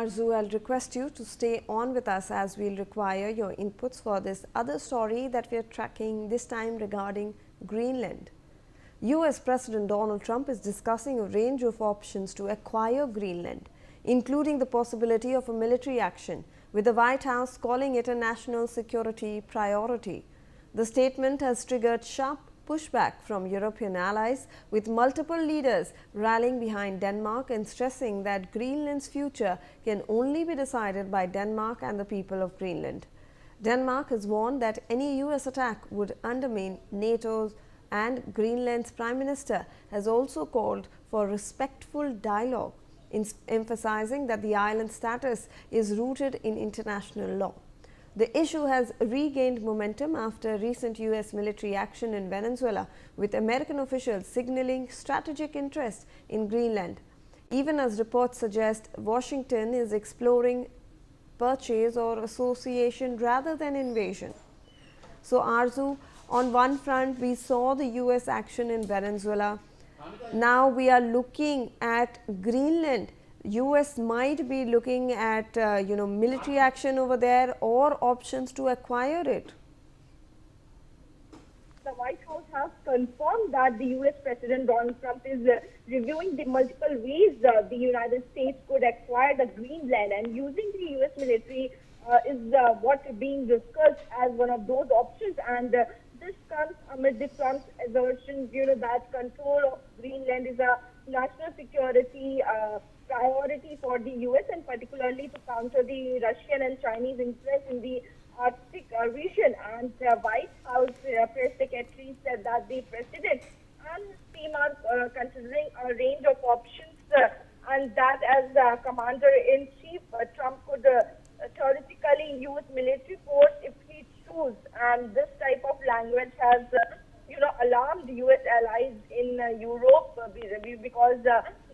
Arzu, I'll request you to stay on with us as we'll require your inputs for this other story that we are tracking, this time regarding Greenland. US President Donald Trump is discussing a range of options to acquire Greenland, including the possibility of a military action, with the White House calling it a national security priority. The statement has triggered sharp pushback from European allies, with multiple leaders rallying behind Denmark and stressing that Greenland's future can only be decided by Denmark and the people of Greenland. Denmark has warned that any US attack would undermine NATO's, and Greenland's Prime Minister has also called for respectful dialogue, emphasizing that the island's status is rooted in international law. The issue has regained momentum after recent US military action in Venezuela, with American officials signaling strategic interest in Greenland, even as reports suggest Washington is exploring purchase or association rather than invasion. So, Arzu, on one front, we saw the US action in Venezuela. Now we are looking at Greenland. US might be looking at military action over there or options to acquire it. The White House has confirmed that the US President Donald Trump is reviewing the multiple ways the United States could acquire the Greenland, and using the US military is what is being discussed as one of those options. And this comes amid the Trump's assertions, that control of Greenland is a national security priority for the US, and particularly to counter the Russian and Chinese influence in the Arctic region. And White House press secretary said that the president and his team are considering a range of options, and that as commander-in-chief, Trump could theoretically use military force if he chooses. And this type of language has alarmed US allies in Europe because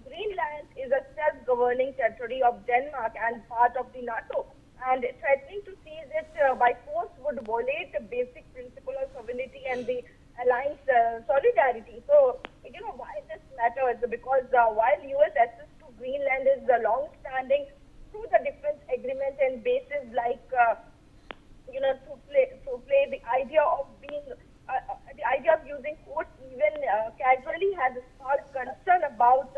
Greenland is a self-governing territory of Denmark and part of the NATO, and threatening to seize it by force would violate the basic principle of sovereignty and the alliance solidarity. So, why this matters? Because while US access to Greenland is long-standing through the defense agreement and bases like, to play the idea of being the idea of using force even casually has sparked concern about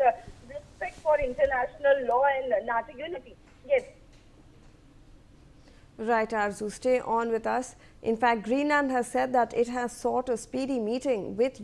respect for international law and NATO unity. Yes. Right, Arzu, stay on with us. In fact, Greenland has said that it has sought a speedy meeting with